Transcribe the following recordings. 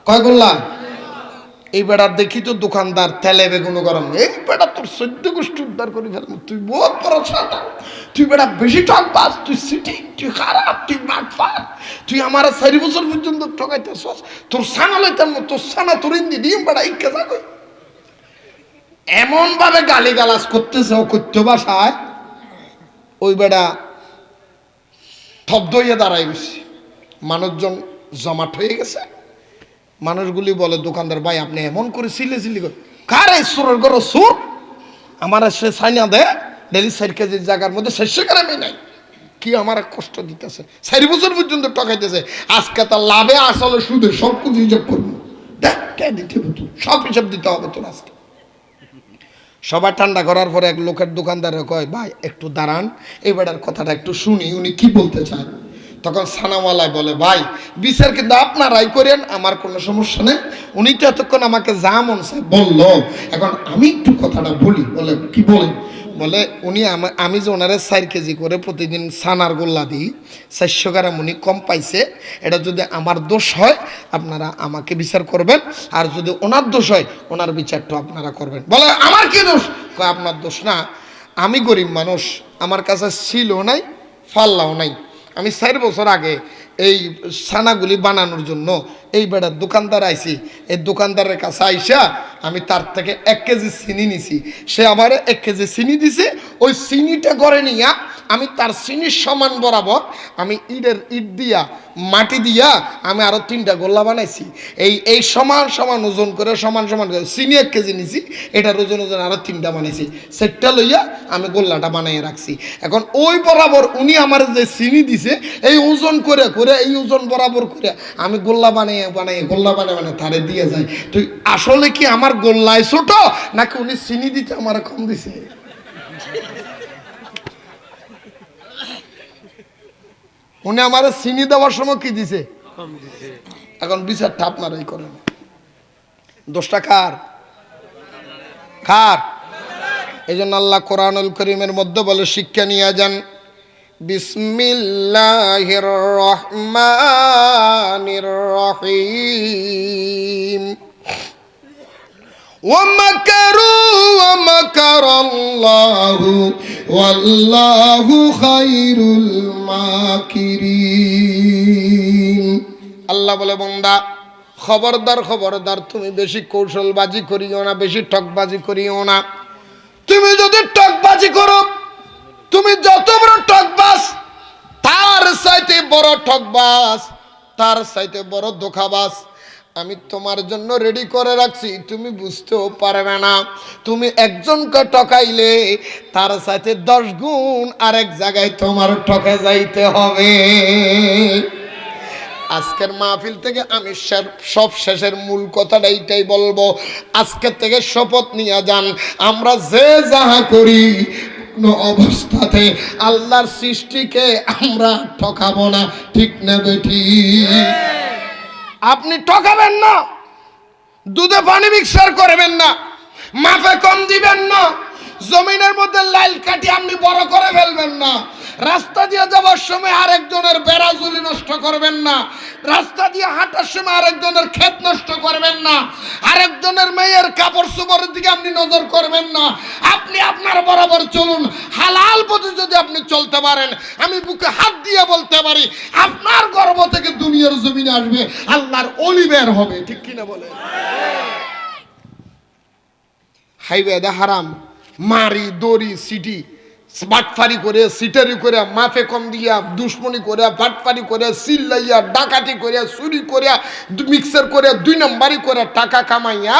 কয় গোল্লা? এই বেড়ার দেখি তো দোকানদার তেলে বেগুনো গরম, এই বেড়া তোর 14 গোষ্ঠী উদ্ধার করে ফেলবো, তুই বহুত বড় ছাতা, তুই বেড়া বেশি টাক বাস, তুই সিটি, তুই খারাপ, তুই বাটপার, তুই আমার 4 বছর পর্যন্ত ঠকাইতেছস, তোর সানা লইতাম না, তোর সানা তোর ইন্দি ডিম বেড়া ইকে যা কই। এমন ভাবে গালি গালাজ করতেছে ও কইতে বাসায়, ওই বেড়া থব্দ হইয়া দাঁড়াই গেছে, মানুষজন জমাট হয়ে গেছে। মানুষগুলি বলে দোকানদার ভাই আপনি এমন করে সিলে সিলি করে, কারে সুরের ঘর সুর, আমার সে সাইনা দে ডেলি 4 কেজির জায়গার মধ্যে 600 গ্রামই নাই, কি আমার কষ্ট দিতেছে, 4 বছর পর্যন্ত টকাইতেছে, আজকে তার লাভে আসলে সুদে সব কিছু হিসাব করবো, দেখ কে দিতে হবে, তোর সব হিসাব দিতে হবে তোর আজকে। সবাই ঠান্ডা করার পরে এক লোকের দোকানদারে কয় ভাই একটু দাঁড়ান, এবারের কথাটা একটু শুনি, উনি কি বলতে চান। তখন সানাওয়ালায় বলে ভাই বিচার কিন্তু আপনারাই করেন, আমার কোনো সমস্যা নেই, উনি তো এতক্ষণ আমাকে যা মন চায় বললো, এখন আমি একটু কথাটা বলি। বলে কি বলেন? বলে উনি আমি যে ওনারে 4 কেজি করে প্রতিদিন সানার গোল্লা দিই, 400 গ্রাম উনি কম পাইছে, এটা যদি আমার দোষ হয় আপনারা আমাকে বিচার করবেন, আর যদি ওনার দোষ হয় ওনার বিচারটা আপনারা করবেন। বলে আমার কি দোষ? কয় আপনার দোষ না, আমি গরিব মানুষ, আমার কাছে ছিল নাই ফাল্লাও নাই, আমি 4 বছর আগে এই ছানাগুলি বানানোর জন্য এই বেড়ার দোকানদার আইছি, এই দোকানদারের কাছে আইসা আমি তার থেকে 1 কেজি চিনি নিছি, সে আমার 1 কেজি চিনি দিছে, ওই চিনিটা করে নিয়া আমি তার চিনির সমান বরাবর আমি ইট দিয়া মাটি দিয়া আমি আরো 3টা গোল্লা বানাইছি, এই সমান সমান ওজন করে সমান সমান করে চিনি 1 কেজি নিছি, এটার ওজন আরো 3টা বানাইছি, সেটটা লইয়া আমি গোল্লাটা বানাইয়া রাখছি। এখন ওই বরাবর উনি আমার যে চিনি দিছে এই ওজন করে করে এই ওজন বরাবর করে আমি গোল্লা গোল্লা বানাই তারে দিয়ে যায়। তুই আসলে কি আমার গোল্লায় ছোট নাকি উনি চিনি দিতে আমার কম দিছে? উনি আমার চিনি দেওয়ার সময় কি দিছে? এখন বিচারটা আপনারাই করেন, দোষটা কার? কার? এই জন্য আল্লাহ কোরআনুল কারীমের মধ্যে বলে শিক্ষা নিয়ে যান, বিসমিল্লাহির রহমানির রহিম, ওয়ামাকারু ওয়ামাকারাল্লাহু ওয়াল্লাহু খায়রুল মাকিরিন। আল্লাহ বলে বান্দা খবরদার খবরদার তুমি বেশি কৌশলবাজি করিও না, বেশি ঠকবাজি করিও না। তুমি যদি ঠকবাজি করো, তুমি যত বড় ঠকবাজ, তার চাইতে বড় ঠকবাজ, তার চাইতে বড় ধোঁকাবাজ আমি তোমার জন্য রেডি করে রাখছি, তুমি বুঝতেও পারবে না। তুমি একজনকে ঠকাইলে তার সাথে 10 গুণ আরেক জায়গায় তোমার ঠকে যাইতে হবে। আজকের মাহফিল থেকে আমি সব শেষের মূল কথাটা এইটাই বলবো, আজকের থেকে শপথ নিয়ে যান, আমরা যে যাহা করি কোনো অবস্থাতে আল্লাহর সৃষ্টিকে আমরা ঠকাবো না, ঠিক না বেঠি? আপনি ঠকাবেন না, দুধে পানি মিক্সার করবেন না, মাপে কম দিবেন না, জমিনের মধ্যে লাইল কাটি আপনি বড় করে ফেলবেন না, রাস্তা দিয়ে যাওয়ার সময় আরেকজনের বেড়াজুলি নষ্ট করবেন না, রাস্তা দিয়ে হাঁটার সময় আরেকজনের ক্ষেত নষ্ট করবেন না, আরেকজনের মেয়ের কাপড় চোপড়ের দিকে আপনি নজর করবেন না। আপনি আপনার বরাবর চলুন, হালাল পথে যদি আপনি চলতে পারেন, আমি বুকে হাত দিয়ে বলতে পারি আপনার গর্ভ থেকে দুনিয়ার জমিনে আসবে আল্লাহর ওলি বের হবে, ঠিক কিনা বলে? হাইওয়ে হারাম, মারি দড়ি সিটি বাটফারি করে, সিটারি করে, মাফে কম দিয়া, দুশ্মনী করে, বাটফারি করে, চিল্লাইয়া, ডাকাতি করে, চুরি করে, মিক্সার করে, 2 নম্বরই করে টাকা কামাইয়া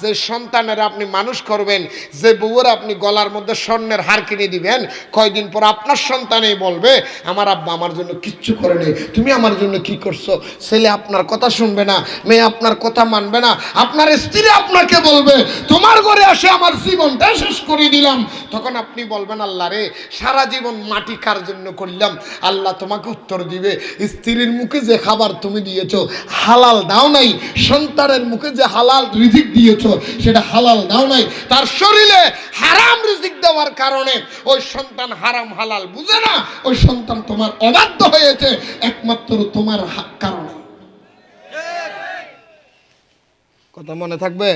যে সন্তানের আপনি মানুষ করবেন, যে বউয়ের আপনি গলার মধ্যে স্বর্ণের হার কিনে দিবেন, কয়দিন পর আপনার সন্তানেই বলবে আমার আব্বা আমার জন্য কিচ্ছু করে নেই, তুমি আমার জন্য কি করছো? ছেলে আপনার কথা শুনবে না, মেয়ে আপনার কথা মানবে না, আপনার স্ত্রী আপনাকে বলবে তোমার ঘরে আসে আমার জীবনটা শেষ করে দিলাম। তখন আপনি বলবেন আল্লাহ রে, সারা জীবন মাটি কার জন্য করলাম? আল্লাহ তোমাকে উত্তর দিবে, স্ত্রীর মুখে যে খাবার তুমি দিয়েছো হালাল দাও নাই, সন্তানের মুখে যে হালাল রিজিক দিয়েছো সেটা হালাল দাও নাই, তার শরীরে হারাম রিজিক দেওয়ার কারণে ওই সন্তান হারাম হালাল বুঝে না, ওই সন্তান তোমার অবাধ্য হয়েছে একমাত্র তোমার কারণে। কথা মনে থাকবে?